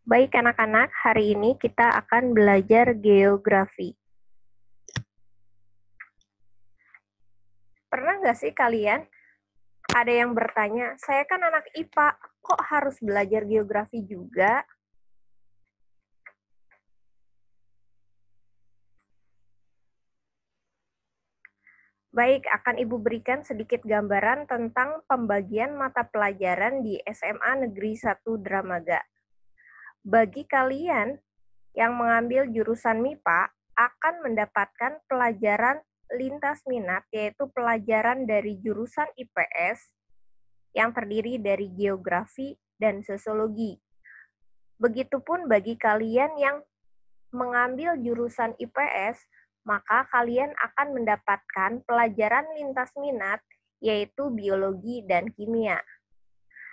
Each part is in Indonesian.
Baik anak-anak, hari ini kita akan belajar geografi. Pernah nggak sih kalian ada yang bertanya, saya kan anak IPA, kok harus belajar geografi juga? Baik, akan Ibu berikan sedikit gambaran tentang pembagian mata pelajaran di SMA Negeri 1 Dramaga. Bagi kalian yang mengambil jurusan MIPA, akan mendapatkan pelajaran lintas minat, yaitu pelajaran dari jurusan IPS yang terdiri dari geografi dan sosiologi. Begitupun bagi kalian yang mengambil jurusan IPS, maka kalian akan mendapatkan pelajaran lintas minat, yaitu biologi dan kimia.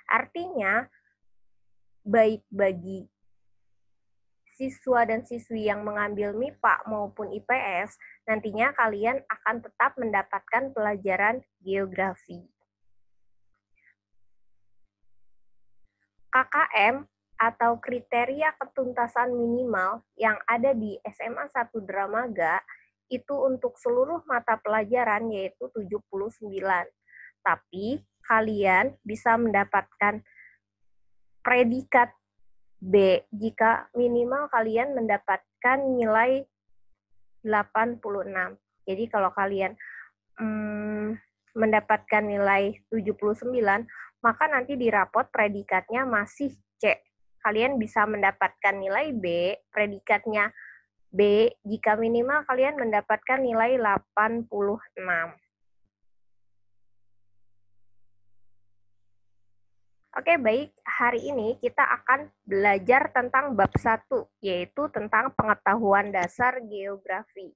Artinya, baik bagi siswa dan siswi yang mengambil MIPA maupun IPS, nantinya kalian akan tetap mendapatkan pelajaran geografi. KKM atau kriteria ketuntasan minimal yang ada di SMA 1 Dramaga itu untuk seluruh mata pelajaran yaitu 79. Tapi kalian bisa mendapatkan predikat B jika minimal kalian mendapatkan nilai 86. Jadi kalau kalian mendapatkan nilai 79, maka nanti di rapot predikatnya masih C. Kalian bisa mendapatkan nilai B, predikatnya B, jika minimal kalian mendapatkan nilai 86. Oke, baik. Hari ini kita akan belajar tentang bab 1, yaitu tentang pengetahuan dasar geografi.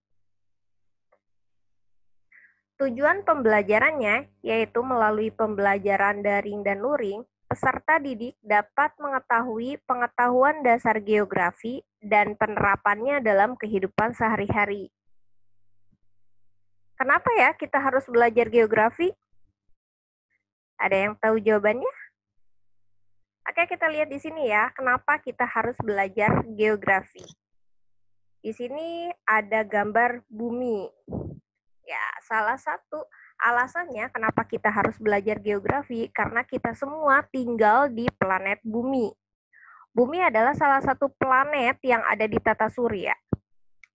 Tujuan pembelajarannya yaitu melalui pembelajaran daring dan luring, peserta didik dapat mengetahui pengetahuan dasar geografi dan penerapannya dalam kehidupan sehari-hari. Kenapa ya kita harus belajar geografi? Ada yang tahu jawabannya? Oke, kita lihat di sini ya, kenapa kita harus belajar geografi. Di sini ada gambar bumi. Ya, salah satu alasannya kenapa kita harus belajar geografi, karena kita semua tinggal di planet bumi. Bumi adalah salah satu planet yang ada di tata surya.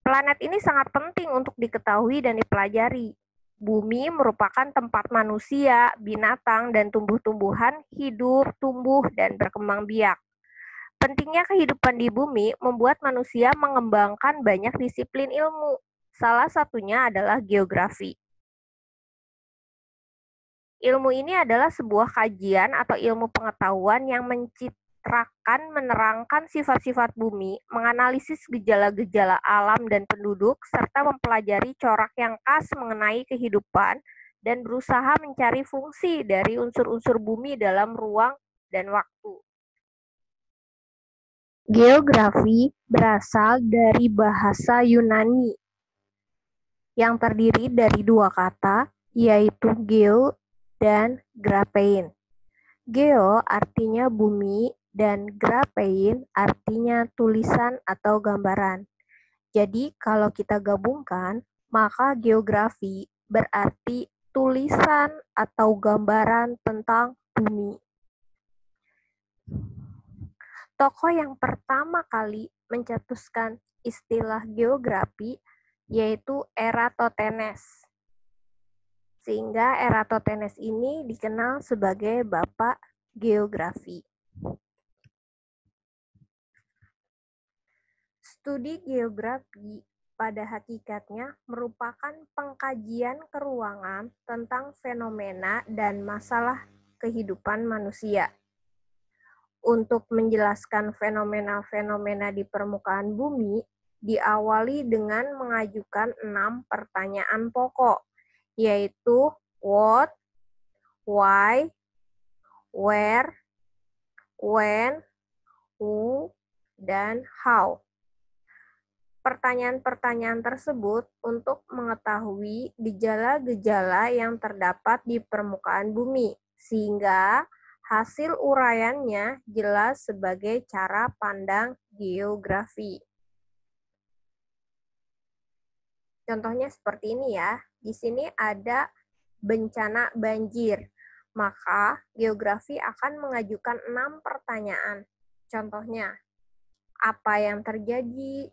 Planet ini sangat penting untuk diketahui dan dipelajari. Bumi merupakan tempat manusia, binatang, dan tumbuh-tumbuhan hidup, tumbuh, dan berkembang biak. Pentingnya kehidupan di bumi membuat manusia mengembangkan banyak disiplin ilmu. Salah satunya adalah geografi. Ilmu ini adalah sebuah kajian atau ilmu pengetahuan yang menerangkan sifat-sifat bumi, menganalisis gejala-gejala alam dan penduduk, serta mempelajari corak yang khas mengenai kehidupan, dan berusaha mencari fungsi dari unsur-unsur bumi dalam ruang dan waktu. Geografi berasal dari bahasa Yunani yang terdiri dari dua kata, yaitu geo dan graphein. Geo artinya bumi dan graphein artinya tulisan atau gambaran. Jadi kalau kita gabungkan, maka geografi berarti tulisan atau gambaran tentang bumi. Tokoh yang pertama kali mencetuskan istilah geografi yaitu Eratosthenes. Sehingga Eratosthenes ini dikenal sebagai Bapak Geografi. Studi geografi pada hakikatnya merupakan pengkajian keruangan tentang fenomena dan masalah kehidupan manusia. Untuk menjelaskan fenomena-fenomena di permukaan bumi, diawali dengan mengajukan 6 pertanyaan pokok, yaitu what, why, where, when, who, dan how. Pertanyaan-pertanyaan tersebut untuk mengetahui gejala-gejala yang terdapat di permukaan bumi, sehingga Hasil uraiannya jelas sebagai cara pandang geografi. Contohnya seperti ini ya. Di sini ada bencana banjir. Maka geografi akan mengajukan 6 pertanyaan. Contohnya, apa yang terjadi,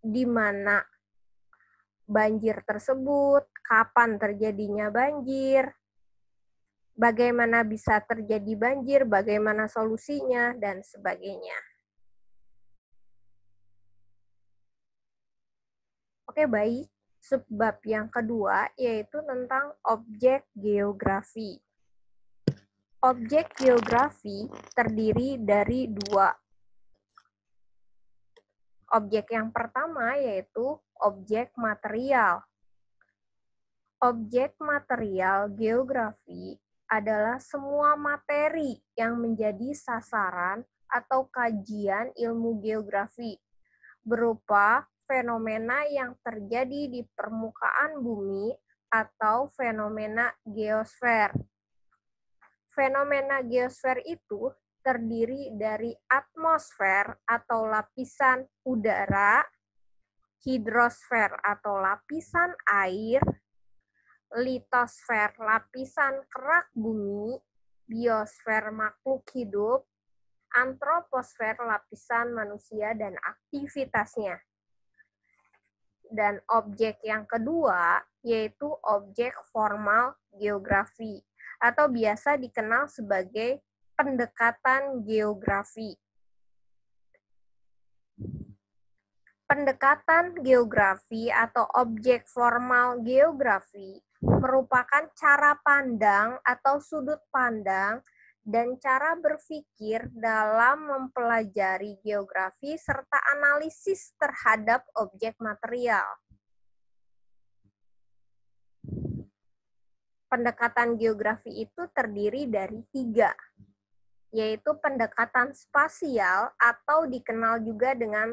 di mana banjir tersebut, kapan terjadinya banjir, bagaimana bisa terjadi banjir, bagaimana solusinya, dan sebagainya. Oke, baik. Subbab yang kedua yaitu tentang objek geografi. Objek geografi terdiri dari 2. Objek yang pertama yaitu objek material. Objek material geografi adalah semua materi yang menjadi sasaran atau kajian ilmu geografi, berupa fenomena yang terjadi di permukaan bumi atau fenomena geosfer. Fenomena geosfer itu terdiri dari atmosfer atau lapisan udara, hidrosfer atau lapisan air, litosfer lapisan kerak bumi, biosfer makhluk hidup, antroposfer lapisan manusia dan aktivitasnya. Dan objek yang kedua yaitu objek formal geografi atau biasa dikenal sebagai pendekatan geografi. Pendekatan geografi atau objek formal geografi merupakan cara pandang atau sudut pandang dan cara berpikir dalam mempelajari geografi serta analisis terhadap objek material. Pendekatan geografi itu terdiri dari 3, yaitu pendekatan spasial atau dikenal juga dengan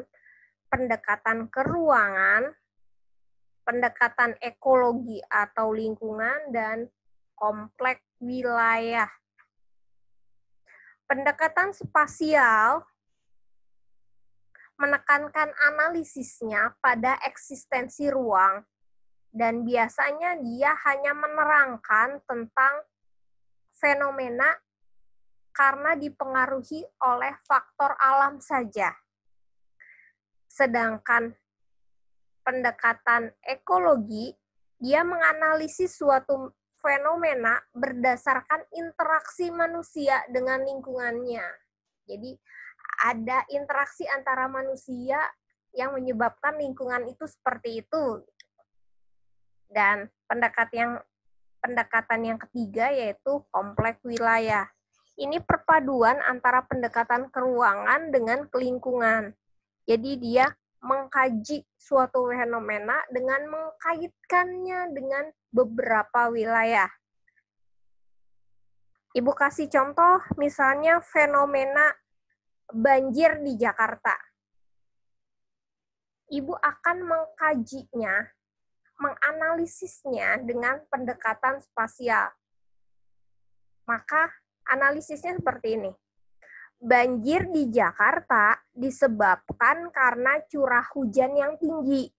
pendekatan keruangan, pendekatan ekologi atau lingkungan, dan kompleks wilayah. Pendekatan spasial menekankan analisisnya pada eksistensi ruang, dan biasanya dia hanya menerangkan tentang fenomena karena dipengaruhi oleh faktor alam saja. Sedangkan pendekatan ekologi, dia menganalisis suatu fenomena berdasarkan interaksi manusia dengan lingkungannya. Jadi ada interaksi antara manusia yang menyebabkan lingkungan itu seperti itu. Dan pendekatan yang ketiga yaitu kompleks wilayah. Ini perpaduan antara pendekatan keruangan dengan kelingkungan. Jadi dia mengkaji suatu fenomena dengan mengkaitkannya dengan beberapa wilayah. Ibu kasih contoh, misalnya fenomena banjir di Jakarta. Ibu akan mengkajinya, menganalisisnya dengan pendekatan spasial. Maka analisisnya seperti ini. Banjir di Jakarta disebabkan karena curah hujan yang tinggi.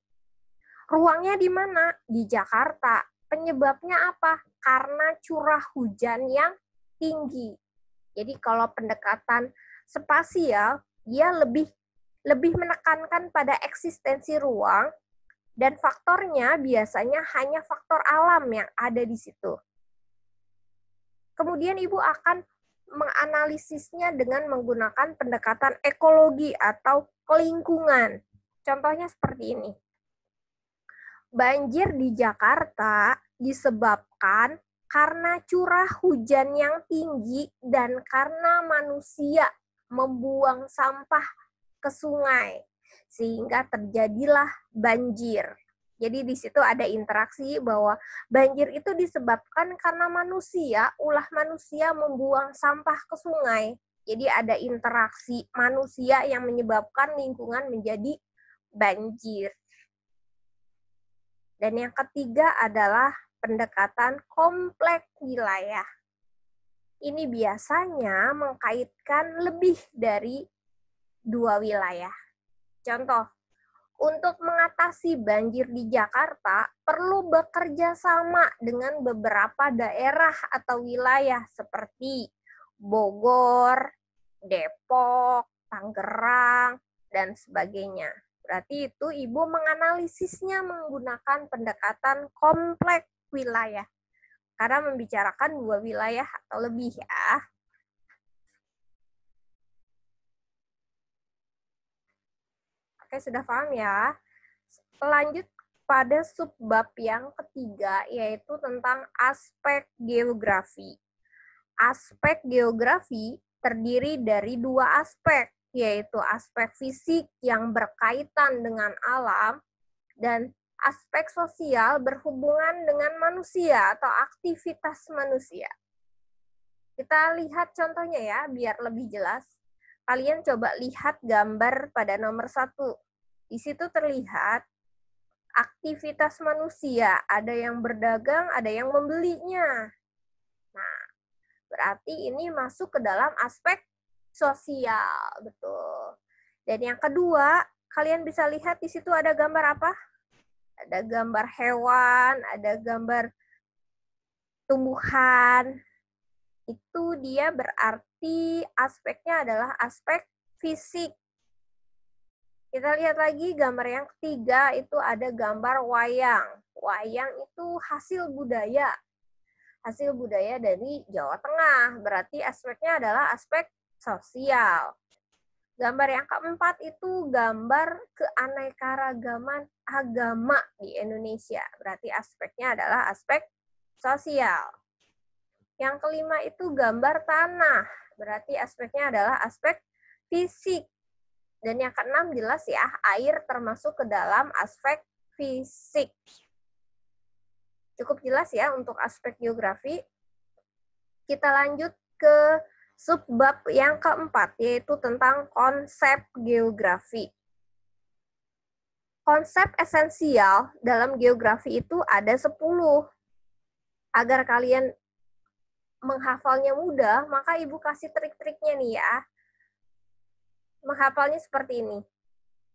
Ruangnya di mana? Di Jakarta. Penyebabnya apa? Karena curah hujan yang tinggi. Jadi kalau pendekatan spasial, dia lebih menekankan pada eksistensi ruang, dan faktornya biasanya hanya faktor alam yang ada di situ. Kemudian Ibu akan menganalisisnya dengan menggunakan pendekatan ekologi atau lingkungan. Contohnya seperti ini. Banjir di Jakarta disebabkan karena curah hujan yang tinggi dan karena manusia membuang sampah ke sungai, sehingga terjadilah banjir. Jadi di situ ada interaksi bahwa banjir itu disebabkan karena ulah manusia membuang sampah ke sungai. Jadi ada interaksi manusia yang menyebabkan lingkungan menjadi banjir. Dan yang ketiga adalah pendekatan kompleks wilayah. ini biasanya mengkaitkan lebih dari 2 wilayah. Contoh, untuk mengatasi banjir di Jakarta, perlu bekerja sama dengan beberapa daerah atau wilayah seperti Bogor, Depok, Tangerang, dan sebagainya. Berarti itu Ibu menganalisisnya menggunakan pendekatan kompleks wilayah. Karena membicarakan 2 wilayah atau lebih ya. Oke, sudah paham ya? Lanjut pada subbab yang ketiga, yaitu tentang aspek geografi. Aspek geografi terdiri dari 2 aspek, yaitu aspek fisik yang berkaitan dengan alam dan aspek sosial berhubungan dengan manusia atau aktivitas manusia. Kita lihat contohnya ya, biar lebih jelas. Kalian coba lihat gambar pada nomor 1. Di situ terlihat aktivitas manusia, ada yang berdagang, ada yang membelinya. Nah, berarti ini masuk ke dalam aspek sosial, betul. Dan yang kedua, kalian bisa lihat di situ ada gambar apa? Ada gambar hewan, ada gambar tumbuhan. Itu dia berarti aspeknya adalah aspek fisik. Kita lihat lagi gambar yang ketiga, itu ada gambar wayang. Wayang itu hasil budaya. Hasil budaya dari Jawa Tengah. Berarti aspeknya adalah aspek sosial. Gambar yang keempat itu gambar keanekaragaman agama di Indonesia. Berarti aspeknya adalah aspek sosial. Yang kelima itu gambar tanah. Berarti aspeknya adalah aspek fisik. Dan yang keenam jelas ya, air termasuk ke dalam aspek fisik. Cukup jelas ya untuk aspek geografi. Kita lanjut ke subbab yang keempat, yaitu tentang konsep geografi. Konsep esensial dalam geografi itu ada 10. Agar kalian menghafalnya mudah, maka Ibu kasih trik-triknya nih ya. Menghafalnya seperti ini.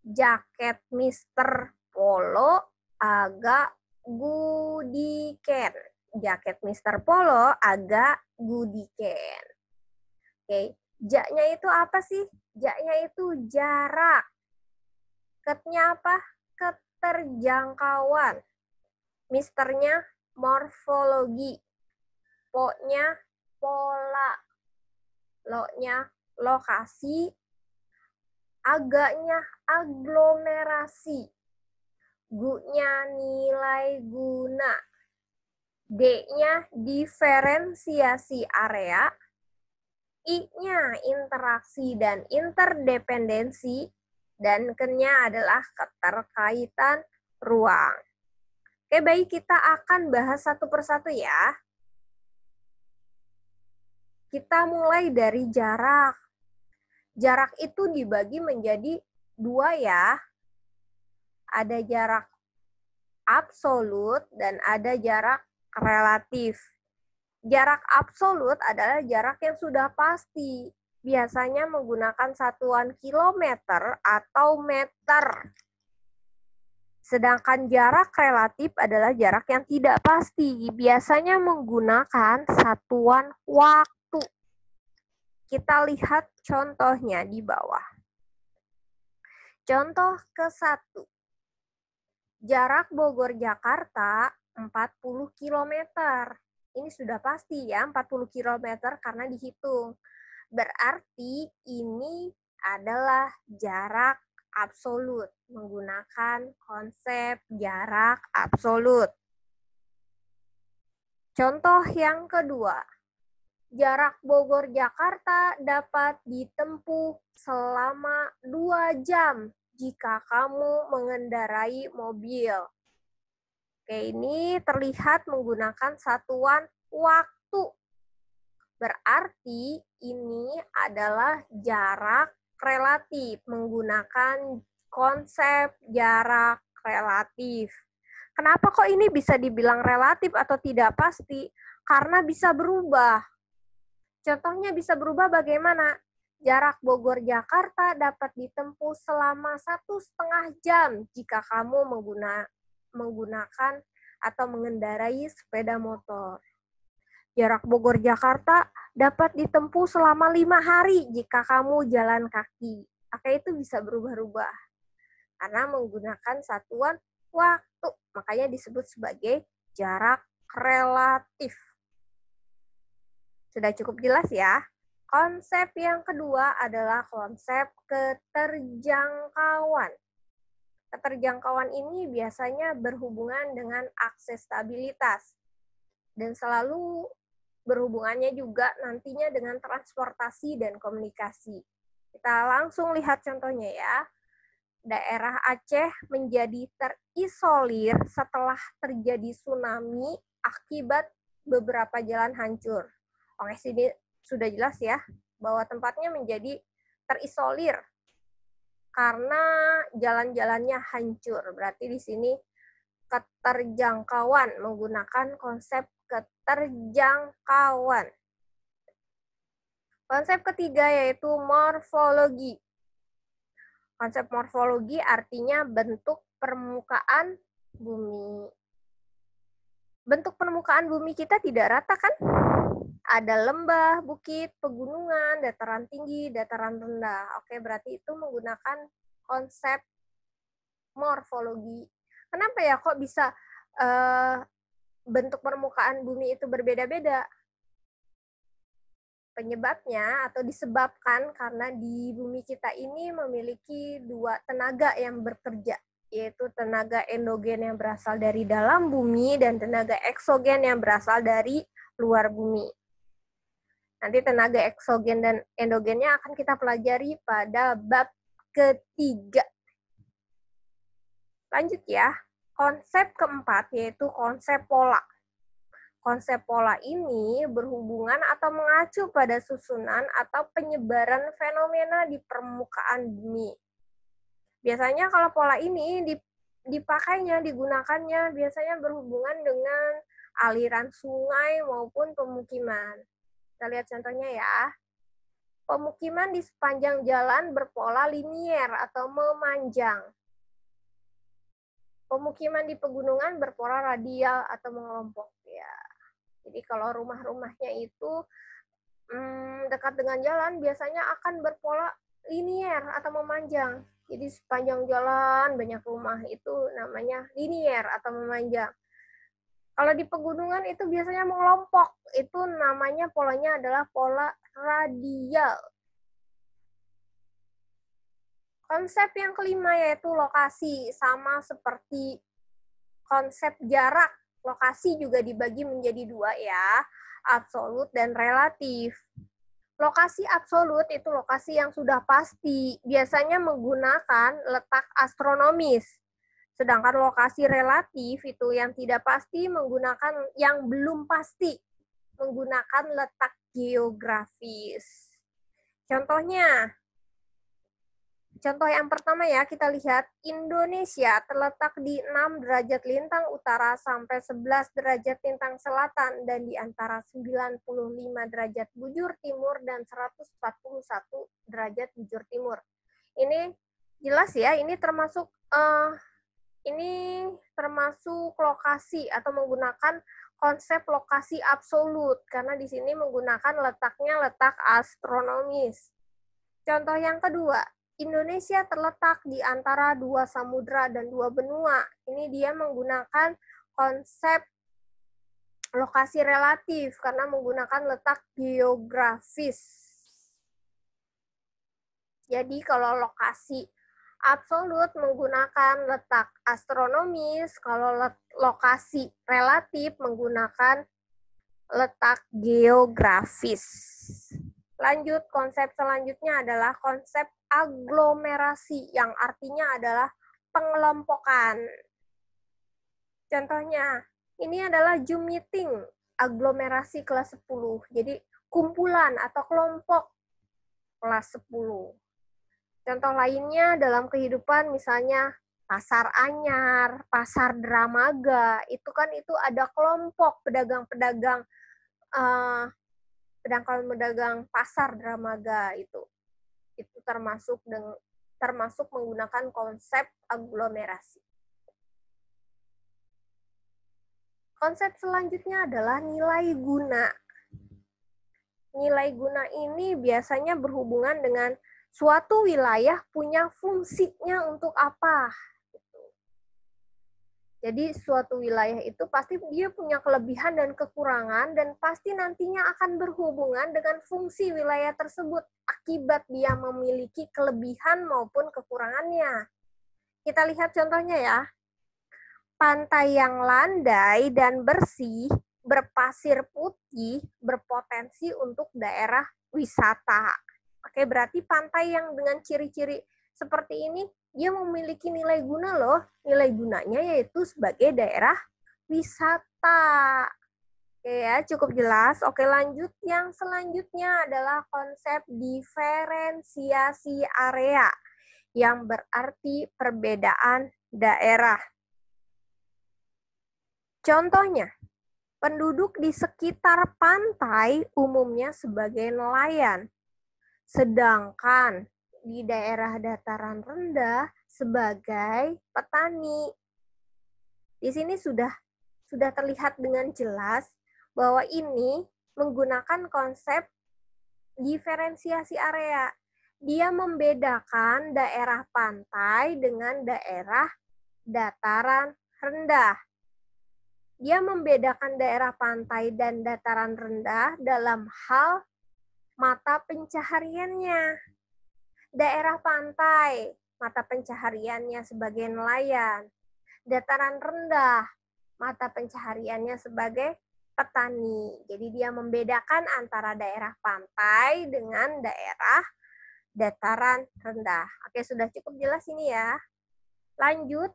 Jaket Mr. Polo agak gudiken. Jaket Mr. Polo agak gudiken. Oke, jaknya itu apa sih? Jaknya itu jarak. Ketnya apa? Keterjangkauan. Misternya morfologi. Po-nya pola. Lo-nya lokasi. Agaknya aglomerasi. Gu-nya nilai guna. D-nya diferensiasi area. I-nya interaksi dan interdependensi. Dan K-nya adalah keterkaitan ruang. Oke, baik, kita akan bahas satu persatu ya. Kita mulai dari jarak. Jarak itu dibagi menjadi 2 ya. Ada jarak absolut dan ada jarak relatif. Jarak absolut adalah jarak yang sudah pasti. Biasanya menggunakan satuan kilometer atau meter. Sedangkan jarak relatif adalah jarak yang tidak pasti. Biasanya menggunakan satuan waktu. Kita lihat contohnya di bawah. Contoh ke-1. Jarak Bogor-Jakarta 40 km. Ini sudah pasti ya, 40 km karena dihitung. Berarti ini adalah jarak absolut. Menggunakan konsep jarak absolut. Contoh yang kedua. Jarak Bogor-Jakarta dapat ditempuh selama 2 jam jika kamu mengendarai mobil. Oke, ini terlihat menggunakan satuan waktu. Berarti ini adalah jarak relatif, menggunakan konsep jarak relatif. Kenapa kok ini bisa dibilang relatif atau tidak pasti? Karena bisa berubah. Contohnya bisa berubah bagaimana? Jarak Bogor-Jakarta dapat ditempuh selama 1,5 jam jika kamu menggunakan atau mengendarai sepeda motor. Jarak Bogor-Jakarta dapat ditempuh selama 5 hari jika kamu jalan kaki. Maka itu bisa berubah-ubah karena menggunakan satuan waktu. Makanya disebut sebagai jarak relatif. Sudah cukup jelas ya? Konsep yang kedua adalah konsep keterjangkauan. Keterjangkauan ini biasanya berhubungan dengan aksesabilitas dan selalu berhubungannya juga nantinya dengan transportasi dan komunikasi. Kita langsung lihat contohnya ya. Daerah Aceh menjadi terisolir setelah terjadi tsunami akibat beberapa jalan hancur. Oke, sini sudah jelas ya bahwa tempatnya menjadi terisolir karena jalan-jalannya hancur. Berarti di sini keterjangkauan, menggunakan konsep keterjangkauan. Konsep ketiga yaitu morfologi. Konsep morfologi artinya bentuk permukaan bumi. Bentuk permukaan bumi kita tidak rata kan? Ada lembah, bukit, pegunungan, dataran tinggi, dataran rendah. Oke, berarti itu menggunakan konsep morfologi. Kenapa ya kok bisa bentuk permukaan bumi itu berbeda-beda? Penyebabnya atau disebabkan karena di bumi kita ini memiliki dua tenaga yang bekerja, yaitu tenaga endogen yang berasal dari dalam bumi dan tenaga eksogen yang berasal dari luar bumi. Nanti tenaga eksogen dan endogennya akan kita pelajari pada bab ketiga. Lanjut ya, konsep keempat yaitu konsep pola. Konsep pola ini berhubungan atau mengacu pada susunan atau penyebaran fenomena di permukaan bumi. Biasanya kalau pola ini dipakainya, digunakannya biasanya berhubungan dengan aliran sungai maupun pemukiman. Kita lihat contohnya ya. Pemukiman di sepanjang jalan berpola linier atau memanjang. Pemukiman di pegunungan berpola radial atau mengelompok. Ya. Jadi kalau rumah-rumahnya itu dekat dengan jalan biasanya akan berpola linier atau memanjang. Jadi sepanjang jalan banyak rumah itu namanya linier atau memanjang. Kalau di pegunungan itu biasanya mengelompok, itu namanya polanya adalah pola radial. Konsep yang kelima yaitu lokasi, sama seperti konsep jarak. Lokasi juga dibagi menjadi dua ya, absolut dan relatif. Lokasi absolut itu lokasi yang sudah pasti, biasanya menggunakan letak astronomis. Sedangkan lokasi relatif itu yang tidak pasti menggunakan yang belum pasti, menggunakan letak geografis. Contohnya, contoh yang pertama ya, kita lihat Indonesia terletak di 6 derajat lintang utara sampai 11 derajat lintang selatan dan di antara 95 derajat bujur timur dan 141 derajat bujur timur. Ini jelas ya, ini termasuk lokasi atau menggunakan konsep lokasi absolut karena di sini menggunakan letaknya letak astronomis. Contoh yang kedua, Indonesia terletak di antara 2 samudra dan 2 benua. Ini dia menggunakan konsep lokasi relatif karena menggunakan letak geografis. Jadi kalau lokasi absolut menggunakan letak astronomis, kalau lokasi relatif menggunakan letak geografis. Lanjut, konsep selanjutnya adalah konsep aglomerasi, yang artinya adalah pengelompokan. Contohnya, ini adalah Zoom meeting, aglomerasi kelas 10. Jadi, kumpulan atau kelompok kelas 10. Contoh lainnya dalam kehidupan misalnya Pasar Anyar, Pasar Dramaga, itu kan itu ada kelompok pedagang-pedagang Sedangkan pedagang pasar Dramaga itu termasuk menggunakan konsep aglomerasi. Konsep selanjutnya adalah nilai guna. Nilai guna ini biasanya berhubungan dengan suatu wilayah punya fungsinya untuk apa. Jadi suatu wilayah itu pasti dia punya kelebihan dan kekurangan dan pasti nantinya akan berhubungan dengan fungsi wilayah tersebut akibat dia memiliki kelebihan maupun kekurangannya. Kita lihat contohnya ya. Pantai yang landai dan bersih, berpasir putih, berpotensi untuk daerah wisata. Oke, berarti pantai yang dengan ciri-ciri seperti ini dia memiliki nilai guna loh. Nilai gunanya yaitu sebagai daerah wisata. Oke ya, cukup jelas. Oke, lanjut. Yang selanjutnya adalah konsep diferensiasi area yang berarti perbedaan daerah. Contohnya, penduduk di sekitar pantai umumnya sebagai nelayan, sedangkan di daerah dataran rendah sebagai petani. Di sini sudah terlihat dengan jelas bahwa ini menggunakan konsep diferensiasi area. Dia membedakan daerah pantai dengan daerah dataran rendah. Dia membedakan daerah pantai dan dataran rendah dalam hal mata pencahariannya. Daerah pantai, mata pencahariannya sebagai nelayan. Dataran rendah, mata pencahariannya sebagai petani. Jadi dia membedakan antara daerah pantai dengan daerah dataran rendah. Oke, sudah cukup jelas ini ya. Lanjut,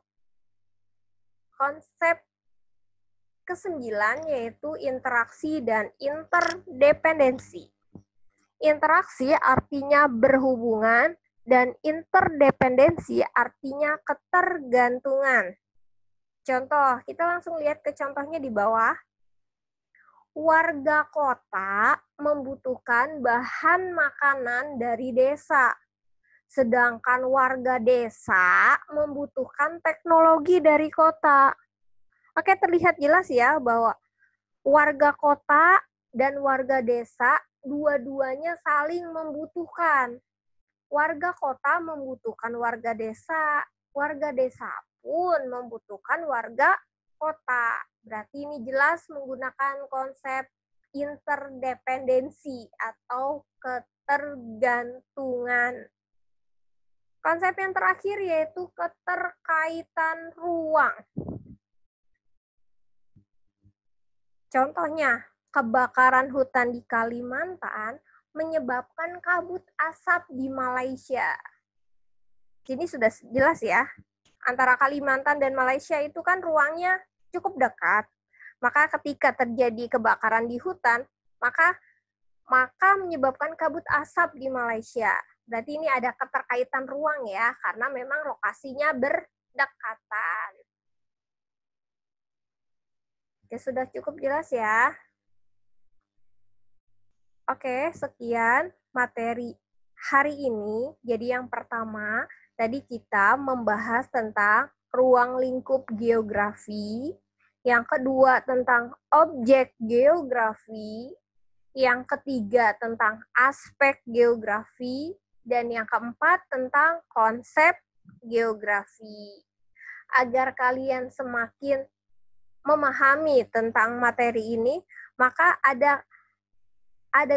konsep ke-9 yaitu interaksi dan interdependensi. Interaksi artinya berhubungan dan interdependensi artinya ketergantungan. Contoh, kita langsung lihat ke contohnya di bawah. Warga kota membutuhkan bahan makanan dari desa, sedangkan warga desa membutuhkan teknologi dari kota. Oke, terlihat jelas ya bahwa warga kota dan warga desa dua-duanya saling membutuhkan. Warga kota membutuhkan warga desa pun membutuhkan warga kota. Berarti ini jelas menggunakan konsep interdependensi atau ketergantungan. Konsep yang terakhir yaitu keterkaitan ruang. Contohnya, kebakaran hutan di Kalimantan menyebabkan kabut asap di Malaysia. Ini sudah jelas ya, antara Kalimantan dan Malaysia itu kan ruangnya cukup dekat. Maka ketika terjadi kebakaran di hutan, maka menyebabkan kabut asap di Malaysia. Berarti ini ada keterkaitan ruang ya, karena memang lokasinya berdekatan. Oke, sudah cukup jelas ya. Oke, sekian materi hari ini. Jadi yang pertama, tadi kita membahas tentang ruang lingkup geografi. Yang kedua tentang objek geografi. Yang ketiga tentang aspek geografi. Dan yang keempat tentang konsep geografi. Agar kalian semakin memahami tentang materi ini, maka ada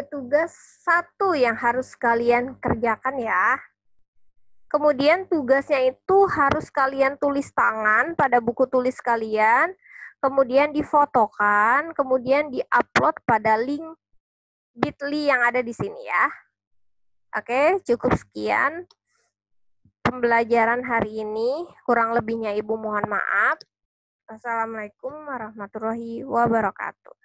tugas satu yang harus kalian kerjakan ya. Kemudian tugasnya itu harus kalian tulis tangan pada buku tulis kalian, kemudian difotokan, kemudian diupload pada link bit.ly yang ada di sini ya. Oke, cukup sekian pembelajaran hari ini. Kurang lebihnya Ibu mohon maaf. Wassalamualaikum warahmatullahi wabarakatuh.